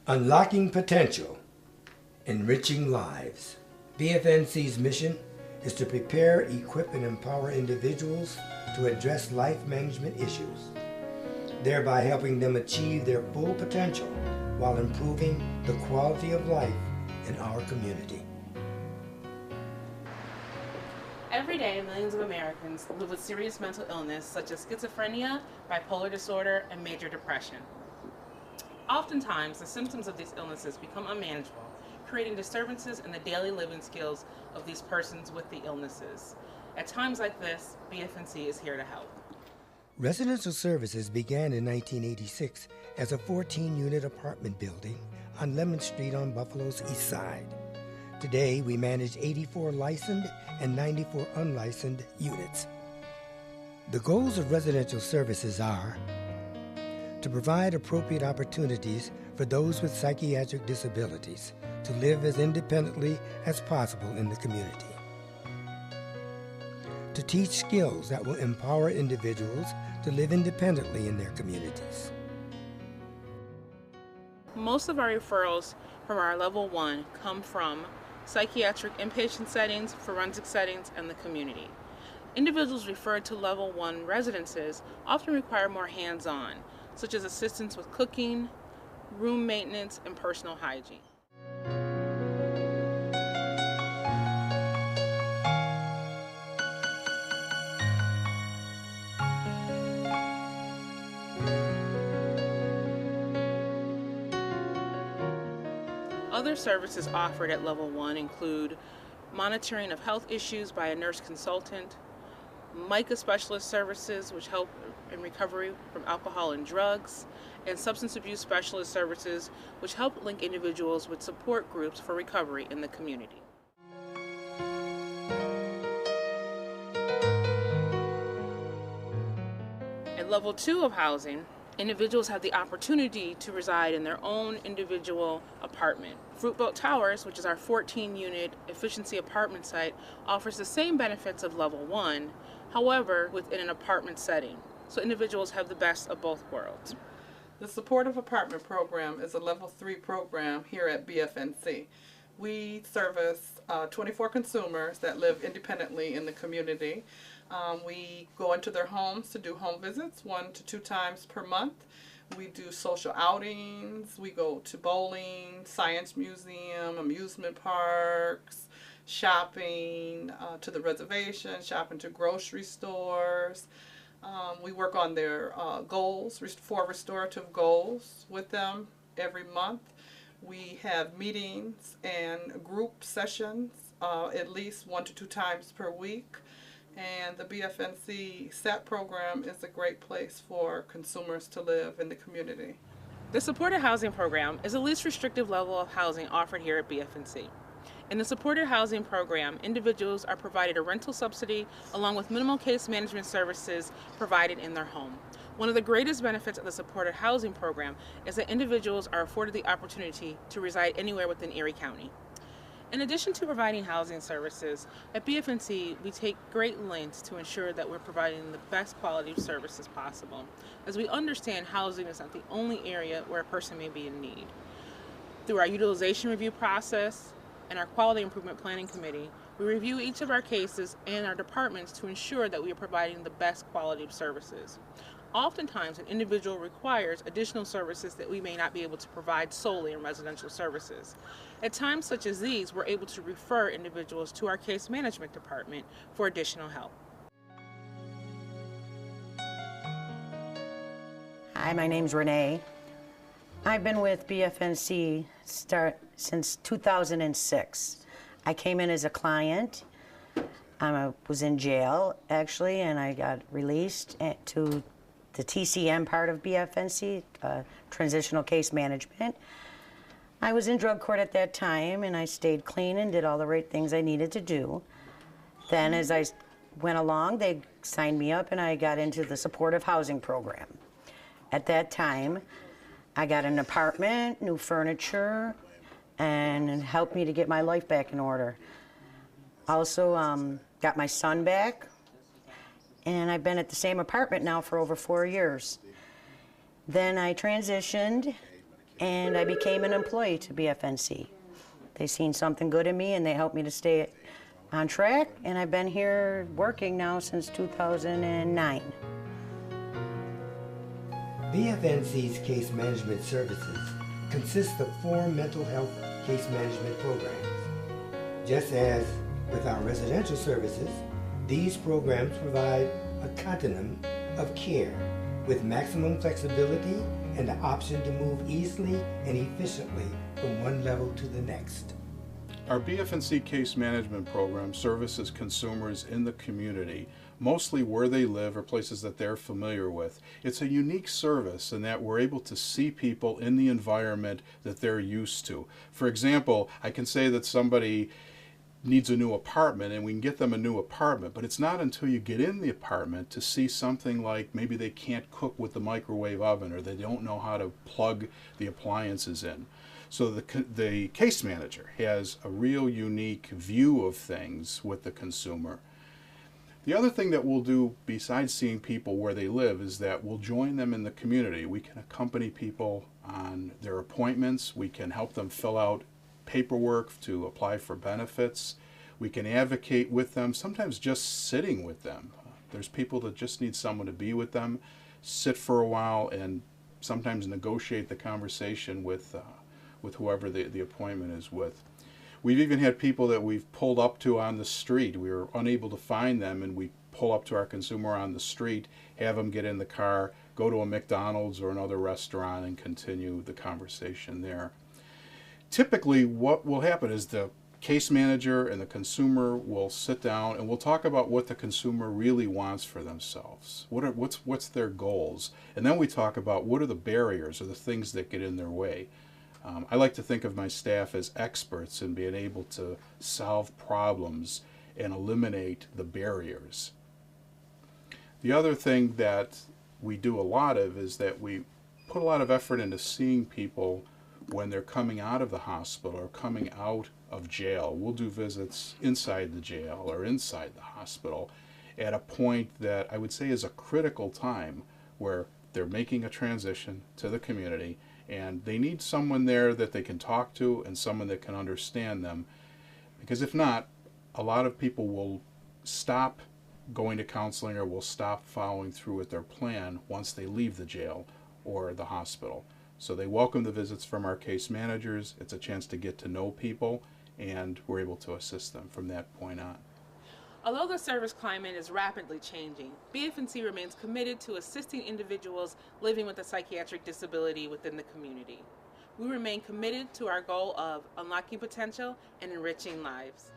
Unlocking potential, enriching lives. BFNC's mission is to prepare, equip, and empower individuals to address life management issues, thereby helping them achieve their full potential while improving the quality of life in our community. Every day, millions of Americans live with serious mental illness such as schizophrenia, bipolar disorder, and major depression. Oftentimes, the symptoms of these illnesses become unmanageable, creating disturbances in the daily living skills of these persons with the illnesses. At times like this, BFNC is here to help. Residential Services began in 1986 as a 14-unit apartment building on Lemon Street on Buffalo's east side. Today, we manage 84 licensed and 94 unlicensed units. The goals of Residential Services are to provide appropriate opportunities for those with psychiatric disabilities to live as independently as possible in the community, to teach skills that will empower individuals to live independently in their communities. Most of our referrals from our Level 1 come from psychiatric inpatient settings, forensic settings, and the community. Individuals referred to Level 1 residences often require more hands-on, such as assistance with cooking, room maintenance, and personal hygiene. Other services offered at Level 1 include monitoring of health issues by a nurse consultant, MICA specialist services, which help in recovery from alcohol and drugs, and substance abuse specialist services, which help link individuals with support groups for recovery in the community. At Level 2 of housing, individuals have the opportunity to reside in their own individual apartment. Fruitboat Towers, which is our 14-unit efficiency apartment site, offers the same benefits of Level 1, however, within an apartment setting. So individuals have the best of both worlds. The Supportive Apartment Program is a Level 3 program here at BFNC. We service 24 consumers that live independently in the community. We go into their homes to do home visits 1 to 2 times per month. We do social outings. We go to bowling, science museum, amusement parks, shopping to the reservation, shopping to grocery stores. We work on their goals, 4 restorative goals with them every month. We have meetings and group sessions at least 1 to 2 times per week. And the BFNC SET program is a great place for consumers to live in the community. The Supported Housing Program is the least restrictive level of housing offered here at BFNC. In the Supported Housing Program, individuals are provided a rental subsidy along with minimal case management services provided in their home. One of the greatest benefits of the Supported Housing Program is that individuals are afforded the opportunity to reside anywhere within Erie County. In addition to providing housing services, at BFNC we take great lengths to ensure that we're providing the best quality of services possible, as we understand housing is not the only area where a person may be in need. Through our utilization review process and our Quality Improvement Planning Committee, we review each of our cases and our departments to ensure that we are providing the best quality of services. Oftentimes, an individual requires additional services that we may not be able to provide solely in residential services. At times such as these, we're able to refer individuals to our case management department for additional help. Hi, my name's Renee. I've been with BFNC since 2006. I came in as a client. I was in jail, actually, and I got released to the TCM part of BFNC, Transitional Case Management. I was in drug court at that time, and I stayed clean and did all the right things I needed to do. Then as I went along, they signed me up and I got into the Supportive Housing Program. At that time, I got an apartment, new furniture, and it helped me to get my life back in order. Also got my son back, and I've been at the same apartment now for over 4 years. Then I transitioned and I became an employee to BFNC. They seen something good in me and they helped me to stay on track, and I've been here working now since 2009. BFNC's case management services consist of 4 mental health case management programs. Just as with our residential services, these programs provide a continuum of care with maximum flexibility and the option to move easily and efficiently from one level to the next. Our BFNC case management program services consumers in the community, mostly where they live or places that they're familiar with. It's a unique service in that we're able to see people in the environment that they're used to. For example, I can say that somebody needs a new apartment and we can get them a new apartment, but it's not until you get in the apartment to see something like maybe they can't cook with the microwave oven or they don't know how to plug the appliances in. So the case manager has a real unique view of things with the consumer. The other thing that we'll do besides seeing people where they live is that we'll join them in the community. We can accompany people on their appointments. We can help them fill out paperwork to apply for benefits. We can advocate with them, sometimes just sitting with them. There's people that just need someone to be with them, sit for a while, and sometimes negotiate the conversation with whoever the appointment is with. We've even had people that we've pulled up to on the street. We were unable to find them, and we pull up to our consumer on the street, have them get in the car, go to a McDonald's or another restaurant, and continue the conversation there. Typically, what will happen is the case manager and the consumer will sit down and we'll talk about what the consumer really wants for themselves. What's their goals? And then we talk about what are the barriers or the things that get in their way. I like to think of my staff as experts in being able to solve problems and eliminate the barriers. The other thing that we do a lot of is that we put a lot of effort into seeing people when they're coming out of the hospital or coming out of jail. We'll do visits inside the jail or inside the hospital at a point that I would say is a critical time where they're making a transition to the community and they need someone there that they can talk to and someone that can understand them. Because if not, a lot of people will stop going to counseling or will stop following through with their plan once they leave the jail or the hospital. So they welcome the visits from our case managers. It's a chance to get to know people, and we're able to assist them from that point on. Although the service climate is rapidly changing, BFNC remains committed to assisting individuals living with a psychiatric disability within the community. We remain committed to our goal of unlocking potential and enriching lives.